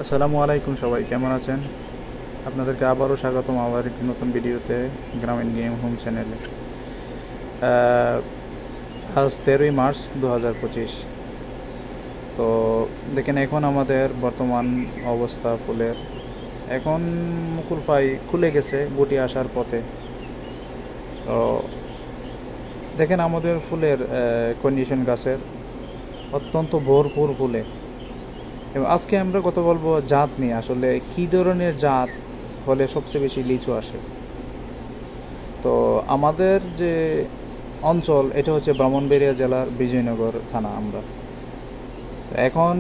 আসসালামু আলাইকুম, সবাই কেমন আছেন? আপনাদেরকে আবারও স্বাগতম আবার একটি নতুন ভিডিওতে গ্রামীণ গেম হোম চ্যানেলে। আজ 13ই মার্চ 2025। তো দেখেন, এখন আমাদের বর্তমান অবস্থা ফুলের, এখন মুকুল পাই খুলে গেছে গুটি আসার পথে। তো দেখেন আমাদের ফুলের কন্ডিশন গাছের অত্যন্ত ভরপুর ফুলে। এবং আজকে আমরা কথা বলবো জাত নিয়ে, আসলে কী ধরনের জাত হলে সবচেয়ে বেশি লিচু আসে। তো আমাদের যে অঞ্চল, এটা হচ্ছে ব্রাহ্মণবাড়িয়া জেলার বিজয়নগর থানা। আমরা এখন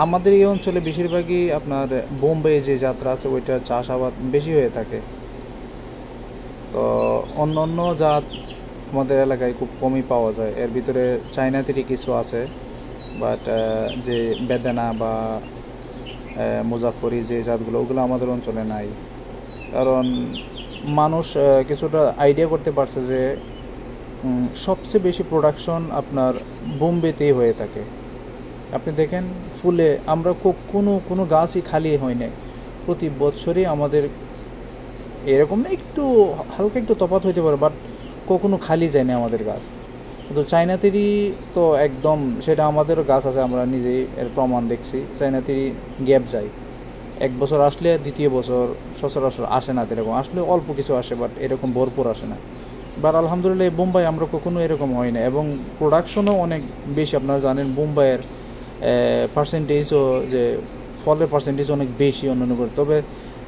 আমাদের এই অঞ্চলে বেশিরভাগই আপনার বোম্বে যে যাত্রা আছে ওইটা চাষাবাদ বেশি হয়ে থাকে। তো অন্য অন্য জাত আমাদের এলাকায় খুব কমই পাওয়া যায়। এর ভিতরে চায়না থেকে কিছু আছে, বাট যে বেদানা বা মুজাফরি যে জাতগুলো, ওগুলো আমাদের অঞ্চলে নাই। কারণ মানুষ কিছুটা আইডিয়া করতে পারছে যে সবচেয়ে বেশি প্রোডাকশন আপনার বোম্বেতেই হয়ে থাকে। আপনি দেখেন ফুলে আমরা কোনো গাছই খালি হয় না। প্রতি বছরই আমাদের এরকম না, একটু হালকা একটু তফাৎ হইতে পারে, বাট কখনো খালি যায় না আমাদের গাছ। কিন্তু চায়নাতেরই তো একদম, সেটা আমাদেরও গাছ আছে, আমরা নিজেই এর প্রমাণ দেখছি। চায়নাতেরই গ্যাপ যায়, এক বছর আসলে দ্বিতীয় বছর সচরাচর আসে না। এরকম আসলে অল্প কিছু আসে, বাট এরকম ভরপুর আসে না। বাট আলহামদুলিল্লাহ বোম্বাই আমরা কখনো এরকম হয় না, এবং প্রোডাকশনও অনেক বেশি। আপনারা জানেন বোম্বাইয়ের পার্সেন্টেজও, যে ফলের পার্সেন্টেজ অনেক বেশি অন্যান্য করে। তবে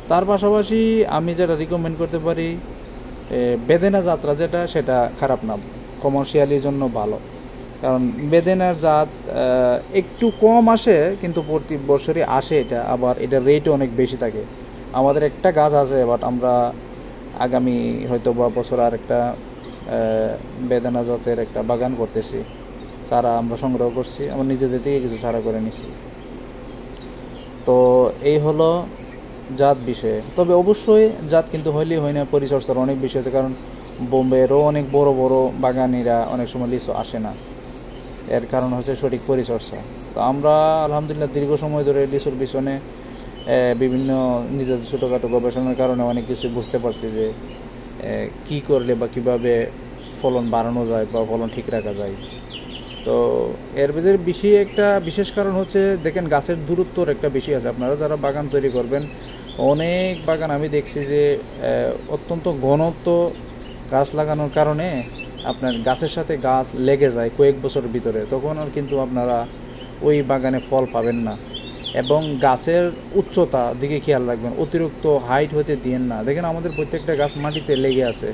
তার পাশাপাশি আমি যেটা রিকমেন্ড করতে পারি, বেদেনা যাত্রা যেটা, সেটা খারাপ না, কমার্শিয়ালির জন্য ভালো। কারণ বেদেনার জাত একটু কম আসে, কিন্তু প্রতি বছরই আসে এটা, আবার এটার রেটও অনেক বেশি থাকে। আমাদের একটা গাছ আছে, বাট আমরা আগামী হয়তো বা বছর আর একটা বেদানা জাতের একটা বাগান করতেছি। চারা আমরা সংগ্রহ করছি, আমার নিজেদের থেকে কিছু চারা করে নিছি। তো এই হলো জাত বিষয়ে। তবে অবশ্যই জাত কিন্তু হইলেই হয় না, পরিচর্যার অনেক বিষয় আছে। কারণ বোম্বেরও অনেক বড় বড় বাগানিরা অনেক সময় লিচু আসে না, এর কারণ হচ্ছে সঠিক পরিচর্যা। তো আমরা আলহামদুলিল্লাহ দীর্ঘ সময় ধরে লিচুর পিছনে বিভিন্ন নিজেদের ছোটোখাটো গবেষণার কারণে অনেক কিছু বুঝতে পারছি যে কী করলে বা কীভাবে ফলন বাড়ানো যায় বা ফলন ঠিক রাখা যায়। তো এর ভিতরে বিশেষ কারণ হচ্ছে, দেখেন গাছের দূরত্বর একটা বেশি আছে। আপনারা যারা বাগান তৈরি করবেন, অনেক বাগান আমি দেখছি যে অত্যন্ত ঘনত্ব গাছ লাগানোর কারণে আপনার গাছের সাথে গাছ লেগে যায় কয়েক বছরের ভিতরে, তখন আর কিন্তু আপনারা ওই বাগানে ফল পাবেন না। এবং গাছের উচ্চতা দিকে খেয়াল রাখবেন, অতিরিক্ত হাইট হতে দিয়েন না। দেখেন আমাদের প্রত্যেকটা গাছ মাটিতে লেগে আছে,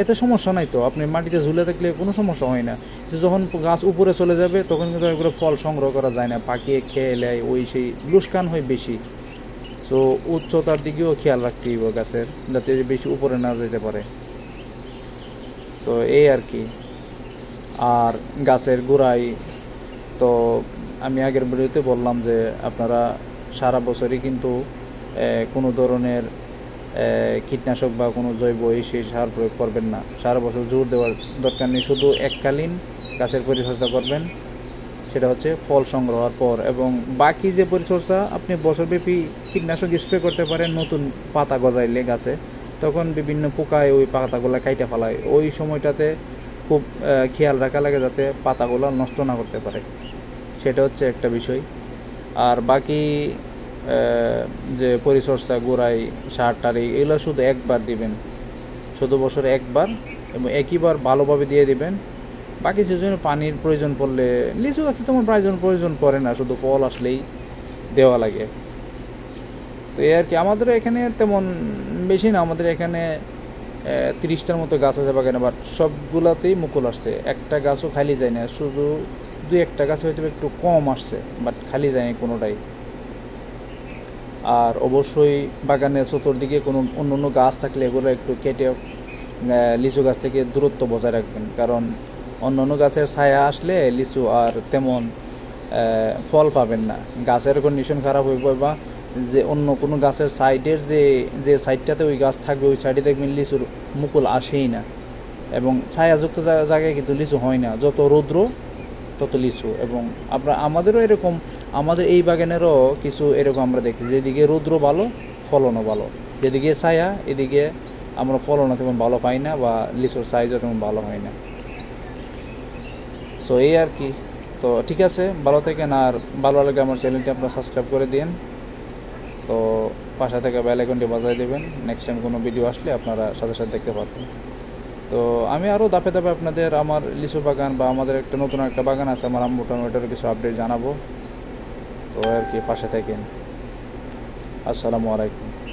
এতে সমস্যা নাই। তো আপনি মাটিতে ঝুলে থাকলে কোনো সমস্যা হয় না। যখন গাছ উপরে চলে যাবে তখন কিন্তু এগুলো ফল সংগ্রহ করা যায় না, পাকিয়ে খেয়ে নেয়, ওই সেই লুসকান হয় বেশি। তো উচ্চতার দিকেও খেয়াল রাখতে হবে গাছের, যাতে বেশি উপরে না যেতে পারে। তো এই আর কি। আর গাছের গোড়ায় তো আমি আগের ভিডিওতে বললাম যে আপনারা সারা বছরই কিন্তু কোনো ধরনের কীটনাশক বা কোনো জৈব সেই সার প্রয়োগ করবেন না। সারা বছর জোর দেওয়ার দরকার নেই, শুধু এককালীন গাছের পরিচর্যা করবেন, সেটা হচ্ছে ফল সংগ্রহের পর। এবং বাকি যে পরিচর্যা, আপনি বছরব্যাপী কীটনাশক স্প্রে করতে পারেন নতুন পাতা গজাইলে গাছে, তখন বিভিন্ন পোকায় ওই পাতাগুলো কাইটা ফেলায়। ওই সময়টাতে খুব খেয়াল রাখা লাগে যাতে পাতাগুলো নষ্ট না করতে পারে, সেটা হচ্ছে একটা বিষয়। আর বাকি যে পরিচর্যা, গোড়ায় সার টার, এগুলো শুধু একবার দিবেন, শুধু বছরে একবার, এবং একইবার ভালোভাবে দিয়ে দিবেন। বাকি সেজন্য পানির প্রয়োজন পড়লে, লিচু গাছে তেমন প্রয়োজন পড়ে না, শুধু ফল আসলেই দেওয়া লাগে। তো এই আর কি। আমাদের এখানে তেমন বেশি না, আমাদের এখানে 30টার মতো গাছ আছে বাগানে, বাট সবগুলাতেই মুকুল আসছে, একটা গাছও খালি যায় না। শুধু দুই একটা গাছ হয়তো একটু কম আসছে, বাট খালি যায়নি কোনোটাই। আর অবশ্যই বাগানের চতুর্দিকে কোনো অন্য অন্য গাছ থাকলে এগুলো একটু কেটে লিচু গাছ থেকে দূরত্ব বজায় রাখবেন। কারণ অন্য অন্য গাছের ছায়া আসলে লিচু আর তেমন ফল পাবেন না, গাছের কন্ডিশন খারাপ হইব, বা যে অন্য কোনো গাছের সাইডের যে যে সাইডটাতে ওই গাছ থাকবে ওই সাইডে দেখবেন লিচুর মুকুল আসেই না। এবং ছায়াযুক্ত জায়গায় কিন্তু লিচু হয় না, যত রৌদ্র তত লিচু। এবং আমাদেরও এরকম, আমাদের এই বাগানেরও কিছু এরকম আমরা দেখি, যেদিকে রৌদ্র ভালো ফলনও ভালো, যেদিকে ছায়া এদিকে আমরা ফলনও তেমন ভালো পাই না বা লিচুর সাইজও তেমন ভালো হয় না। তো এই আর কি। তো ঠিক আছে, ভালো থাকেন, আর ভালো লাগলে আমার চ্যানেলটি আপনারা সাবস্ক্রাইব করে দিন। তো পাশে থেকে বেল আইকনটি বাজিয়ে দেবেন, নেক্সট টাইম কোনো ভিডিও আসলে আপনারা সাথে সাথে দেখতে পারবেন। তো আমি আরও ধাপে ধাপে আপনাদের আমার লিচু বাগান বা আমাদের একটা নতুন একটা বাগান আছে আমার আম্মু টমেটোর কিছু আপডেট জানাবো। তো আর কি, পাশে থাকেন। আসসালামু আলাইকুম।